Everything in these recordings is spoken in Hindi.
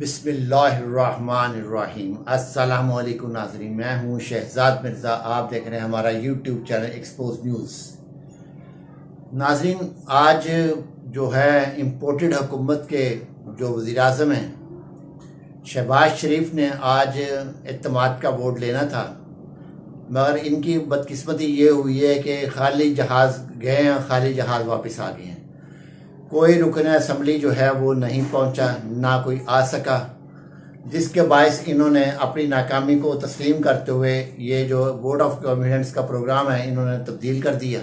बिस्मिल्लाहिर्रहमानिर्रहीम। अस्सलामुअलैकुम नाज़रीन, मैं हूँ शहजाद मिर्ज़ा। आप देख रहे हैं हमारा यूट्यूब चैनल एक्सपोज न्यूज़। नाज़रीन, आज जो है इम्पोर्टेड हुकूमत के जो वज़ीर-ए-आज़म हैं शहबाज शरीफ ने आज एतमाद का वोट लेना था, मगर इनकी बदकिस्मती ये हुई है कि खाली जहाज़ गए हैं, खाली जहाज़ वापस आ गए हैं। कोई रुकन असम्बली जो है वो नहीं पहुंचा, ना कोई आ सका, जिसके बायस इन्होंने अपनी नाकामी को तस्लीम करते हुए ये जो वोट ऑफ कॉन्फिडेंस का प्रोग्राम है इन्होंने तब्दील कर दिया।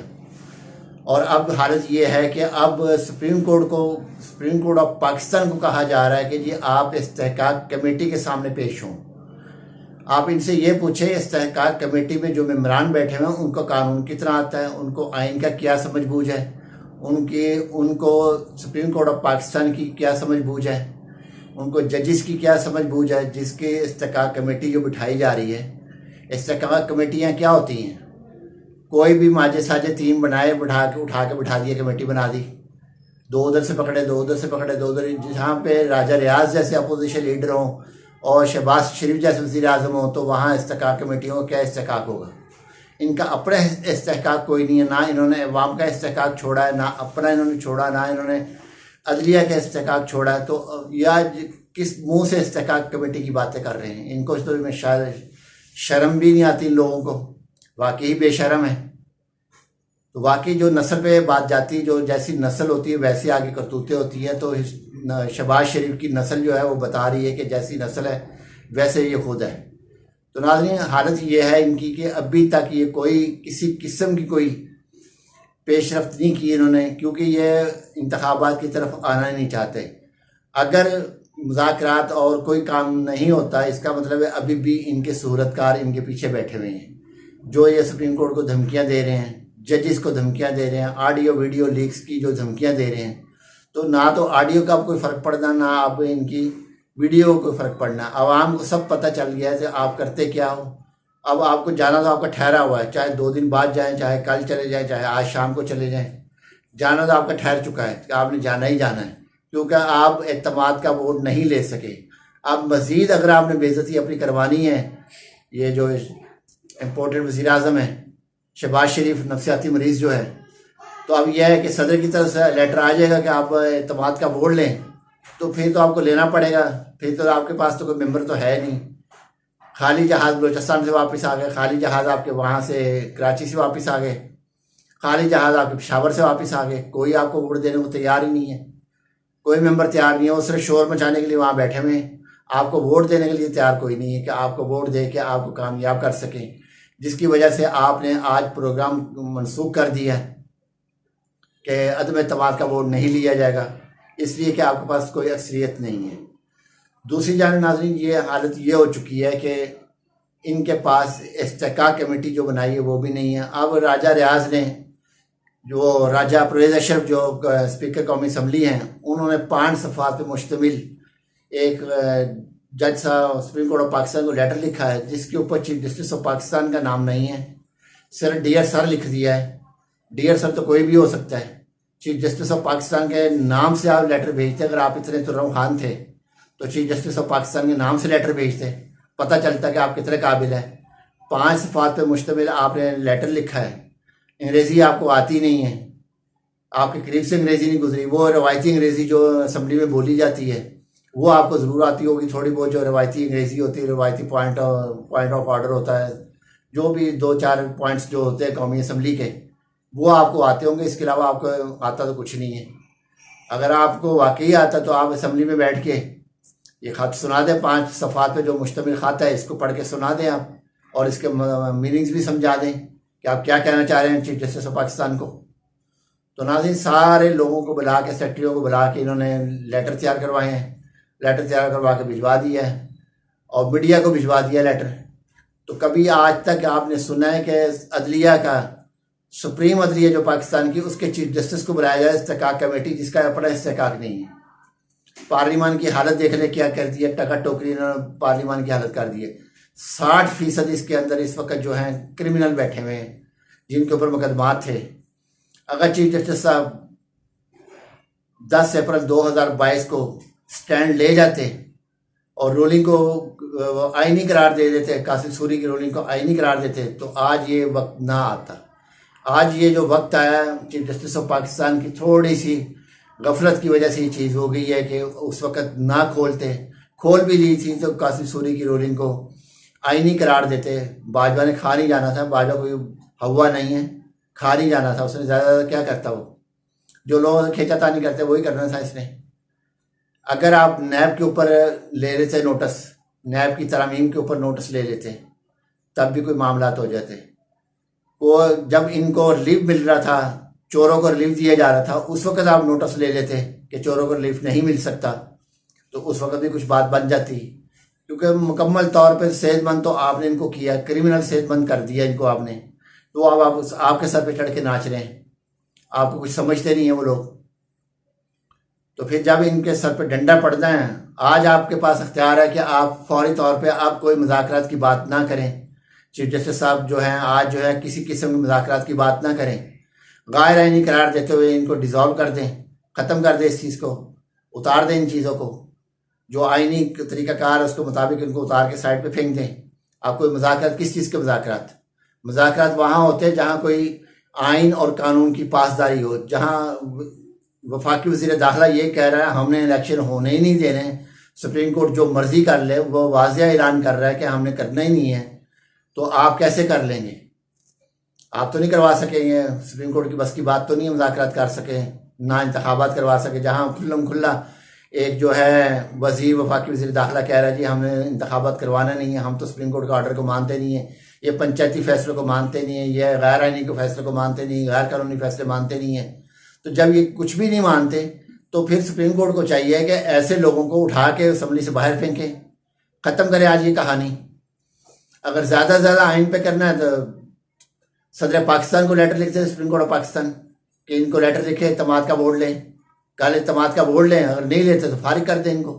और अब हालत ये है कि अब सुप्रीम कोर्ट ऑफ पाकिस्तान को कहा जा रहा है कि जी आप इस्तेहकाक कमेटी के सामने पेश हों। आप इनसे ये पूछें इस्तेहकाक कमेटी में जो मेंबरान बैठे हुए हैं उनको कानून कितना आता है, उनको आइन का क्या समझ बूझ है, उनको सुप्रीम कोर्ट ऑफ पाकिस्तान की क्या समझ बूझ है, उनको जजिस की क्या समझ बूझ है, जिसके इस्तेहकाक कमेटी जो बिठाई जा रही है। इस्तेहकाक कमेटियाँ क्या होती हैं? कोई भी माजे साजे टीम बनाए, उठा के बिठा दिया, कमेटी बना दी, दो उधर से पकड़े, दो उधर से पकड़े, दो उधर। जहाँ पे राजा रियाज जैसे अपोजिशन लीडर हों और शहबाज शरीफ जैसे वज़ीर आज़म हों, तो वहाँ इस्तेहकाक कमेटियों का क्या इस्तेहकाक होगा? इनका अपना इस्तेहकाक कोई नहीं है, ना इन्होंने अवाम का इस्तेहकाक छोड़ा है, ना अपना इन्होंने छोड़ा, ना इन्होंने अदलिया का इस्तेहकाक छोड़ा है। तो या किस मुंह से इस्तेहकाक कमेटी की बातें कर रहे हैं? इनको तो में शायद शर्म भी नहीं आती इन लोगों को, वाकई बेशरम है। तो वाकई जो नस्ल पे बात जाती, जो जैसी नस्ल होती है वैसी आगे करतूतें होती हैं। तो शहबाज शरीफ की नस्ल जो है वो बता रही है कि जैसी नस्ल है वैसे ये खुद है। तो नाज़रीन, हालत ये है इनकी कि अभी तक ये कोई किसी किस्म की कोई पेशरफ्त नहीं की इन्होंने, क्योंकि ये इंतखाबात की तरफ आना नहीं चाहते। अगर मुज़ाकरात और कोई काम नहीं होता, इसका मतलब है अभी भी इनके सूरतकार इनके पीछे बैठे हुए हैं, जो ये सुप्रीम कोर्ट को धमकियां दे रहे हैं, जजिस को धमकियां दे रहे हैं, ऑडियो वीडियो लीक्स की जो धमकियां दे रहे हैं। तो ना तो ऑडियो का कोई फ़र्क पड़ना, ना अब इनकी वीडियो को फ़र्क पड़ना। आवाम को सब पता चल गया है कि आप करते क्या हो। अब आपको जाना तो आपका ठहरा हुआ है, चाहे 2 दिन बाद जाएं, चाहे कल चले जाएं, चाहे आज शाम को चले जाएं, जाना तो आपका ठहर चुका है कि आपने जाना ही जाना है, क्योंकि आप एतमाद का वोट नहीं ले सके। अब मज़ीद अगर आपने बेइज्जती अपनी करवानी है, ये जो इम्पोर्टेड वज़ीर आज़म है शहबाज शरीफ नफसियाती मरीज़ जो है, तो अब यह है कि सदर की तरफ से लेटर आ जाएगा कि आप एतमाद का वोट लें, तो फिर तो आपको लेना पड़ेगा। फिर तो आपके पास तो कोई मेंबर तो है नहीं। खाली जहाज़ बलूचिस्तान से वापस आ गए, खाली जहाज़ आपके वहाँ से कराची से वापस आ गए, खाली जहाज़ आपके पेशावर से वापस आ गए। कोई आपको वोट देने को तैयार ही नहीं है, कोई मेंबर तैयार नहीं है। वो सिर्फ शोर मचाने के लिए वहाँ बैठे हुए हैं, आपको वोट देने के लिए तैयार कोई नहीं है कि आपको वोट दे के आपको कामयाब कर सकें। जिसकी वजह से आपने आज प्रोग्राम मनसूख कर दिया है कि अदम एतमाद का वोट नहीं लिया जाएगा, इसलिए कि आपके पास कोई अक्सरियत नहीं है। दूसरी जानिब नाज़रीन, ये हालत ये हो चुकी है कि इनके पास इस्तेहकाक कमेटी जो बनाई है वो भी नहीं है। अब राजा रियाज ने, जो राजा परवेज़ अशरफ जो स्पीकर कौमी असम्बली हैं, उन्होंने 5 सफ़ात पर मुश्तमिल एक जज साहब सुप्रीम कोर्ट ऑफ पाकिस्तान को लेटर लिखा है, जिसके ऊपर चीफ जस्टिस ऑफ पाकिस्तान का नाम नहीं है, सिर्फ डियर सर लिख दिया है। डियर सर तो कोई भी हो सकता है, चीफ जस्टिस ऑफ पाकिस्तान के नाम से आप लेटर भेजते। अगर आप इतने तुर्रम खान थे तो चीफ जस्टिस ऑफ पाकिस्तान के नाम से लेटर भेजते, पता चलता कि आप कितने काबिल हैं। 5 सफ़ात पर मुश्तमिल आपने लेटर लिखा है, अंग्रेज़ी आपको आती नहीं है, आपके करीब से अंग्रेज़ी नहीं गुजरी। वो रवायती अंग्रेज़ी जो असम्बली में बोली जाती है वो आपको ज़रूर आती होगी थोड़ी बहुत, जो रवायती अंग्रेज़ी होती है, रवायती पॉइंट ऑफ ऑर्डर होता है, जो भी 2-4 पॉइंट्स जो होते हैं कौमी असम्बली के, वो आपको आते होंगे। इसके अलावा आपको आता तो कुछ नहीं है। अगर आपको वाकई आता तो आप असम्बली में बैठ के ये ख़त सुना दें, 5 सफ़ात पे जो मुश्तमिल ख़त है, इसको पढ़ के सुना दें आप, और इसके मीनिंग्स भी समझा दें कि आप क्या कहना चाह रहे हैं चीफ जस्टिस ऑफ पाकिस्तान को। तो नाज़रीन, सारे लोगों को बुला के, सेक्रेटरियों को बुला के इन्होंने लेटर तैयार करवाए हैं, लेटर तैयार करवा के भिजवा दिया है और मीडिया को भिजवा दिया लेटर। तो कभी आज तक आपने सुना है कि अदलिया का, सुप्रीम अदलिया जो पाकिस्तान की, उसके चीफ जस्टिस को बुलाया जाए इस्तेहकाक कमेटी, जिसका अपना इस्तेहकाक नहीं है। पार्लियामान की हालत देख ले क्या कर दी है, टका टोकरी इन्होंने पार्लियामान की हालत कर दी है। 60% इसके अंदर इस वक्त जो हैं क्रिमिनल बैठे हुए हैं, जिनके ऊपर मुकदमात थे। अगर चीफ जस्टिस साहब 10 अप्रैल 2022 को स्टैंड ले जाते और रूलिंग को आईनी करार दे देते, कासिम सूरी की रूलिंग को आईनी करार देते, तो आज ये वक्त ना आता। आज ये जो वक्त आया, चीफ जस्टिस ऑफ पाकिस्तान की थोड़ी सी गफलत की वजह से ये चीज़ हो गई है कि उस वक्त ना खोलते, खोल भी ली थी तो कासिम सूरी की रूलिंग को आईनी करार देते। बाजवा ने खा नहीं जाना था, बाजवा कोई हवा नहीं है, खा नहीं जाना था, उसने ज़्यादा क्या करता, वो जो लोग खींचातानी करते वही करना था इसने। अगर आप नैब के ऊपर ले लेते नोटिस, नैब की तरमीम के ऊपर नोटिस ले लेते, तब भी कोई मामला हो जाते। वो जब इनको रिलीफ मिल रहा था, चोरों को रिलीफ दिया जा रहा था, उस वक्त आप नोटिस ले लेते कि चोरों को रिलीफ नहीं मिल सकता, तो उस वक्त भी कुछ बात बन जाती। क्योंकि मुकम्मल तौर पर सेहतमंद तो आपने इनको किया, क्रिमिनल सेहतमंद कर दिया इनको आपने, तो अब आप आपके सर पे चढ़ के नाच रहे हैं, आपको कुछ समझते नहीं है वो लोग। तो फिर जब इनके सर पे डंडा पड़ता है, आज आपके पास अख्तियार है कि आप फौरी तौर पे आप कोई मुज़ाकरात की बात ना करें। चीफ जस्टिस साहब जो हैं आज जो है किसी किस्म की मुज़ाकरात की बात ना करें, गैर आईनी करार देते हुए इनको डिज़ोल्व कर दें, ख़त्म कर दें इस चीज़ को, उतार दें इन चीज़ों को, जो आईनी तरीक़ाकार है उसके मुताबिक इनको उतार के साइड पे फेंक दें। आप कोई मुज़ाकरात, किस चीज़ के मुज़ाकरात? मुज़ाकरात वहाँ होते हैं जहाँ कोई आइन और कानून की पासदारी हो, जहाँ वफाकी वज़ीर दाखिला ये कह रहा है हमने इलेक्शन होने ही नहीं देने, सुप्रीम कोर्ट जो मर्ज़ी कर ले, वो वाज़िया ऐलान कर रहा है कि हमने करना ही नहीं है, तो आप कैसे कर लेंगे? आप तो नहीं करवा सकेंगे, सुप्रीम कोर्ट की बस की बात तो नहीं है मुज़ाकरात कर सके, ना इंतखाबात करवा सके। जहाँ खुल्लम खुल्ला एक जो है वज़ीर, वफाकी वज़ीर दाखिला कह रहा है जी हमने इंतखाबात करवाना नहीं है, हम तो सुप्रीम कोर्ट के ऑर्डर को मानते नहीं है, ये पंचायती फैसलों को मानते नहीं है, ये गैर आईनी के फैसले को मानते नहीं, गैर कानूनी फैसले मानते नहीं है। तो जब ये कुछ भी नहीं मानते तो फिर सुप्रीम कोर्ट को चाहिए कि ऐसे लोगों को उठा के असम्बली से बाहर फेंके, ख़त्म करें आज ये कहानी। अगर ज़्यादा से ज़्यादा आइन पे करना है तो सदर पाकिस्तान को लेटर लिखते हैं, सुप्रीम कोर्ट ऑफ पाकिस्तान कि इनको लेटर लिखे, इत्तेमाद का वोट लें, कल इत्तेमाद का वोट लें, अगर नहीं लेते तो फारिग कर दें इनको।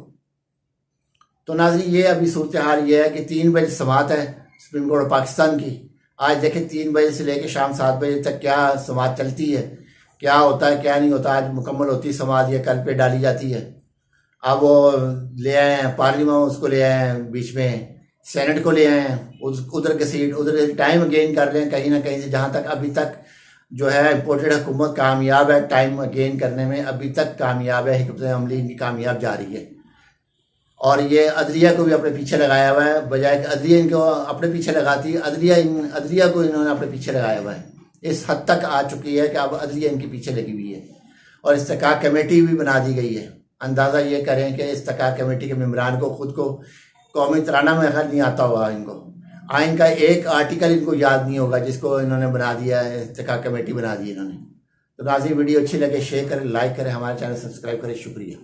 तो नाज़रीन ये अभी सूरत हाल ये है कि 3 बजे समाअत है सुप्रीम कोर्ट ऑफ पाकिस्तान की। आज देखें 3 बजे से लेकर शाम 7 बजे तक क्या समाअत चलती है, क्या होता है क्या नहीं होता। आज मुकम्मल होती समाअत, ये कल पे डाली जाती है। अब वो ले आए हैं पार्लियामेंट, उसको ले आए हैं बीच में, सेनेट को ले आए हैं, उधर के सीट उधर टाइम गेन कर रहे हैं कहीं ना कहीं से। जहाँ तक अभी तक जो है इम्पोर्टेड हुकूमत कामयाब है टाइम गेन करने में, अभी तक कामयाब है, हिकमत अमली इनकी कामयाब जा रही है। और ये अदलिया को भी अपने पीछे लगाया हुआ है, बजाय कि अदलिया इनको अपने पीछे लगाती है, अदलिया को इन्होंने अपने पीछे लगाया हुआ है। इस हद तक आ चुकी है कि अब अदलिया इनके पीछे लगी हुई है और इस्तेकाक कमेटी भी बना दी गई है। अंदाज़ा ये करें कि इस्तेकाक कमेटी के मेम्बरान को खुद को कौमी तराना में खैर नहीं आता होगा, इनको आइन का एक आर्टिकल इनको याद नहीं होगा जिसको इन्होंने बना दिया है, इस्तेकाक कमेटी बना दी इन्होंने। तो नाज़रीन वीडियो अच्छी लगे शेयर करें, लाइक करें, हमारे चैनल सब्सक्राइब करें। शुक्रिया।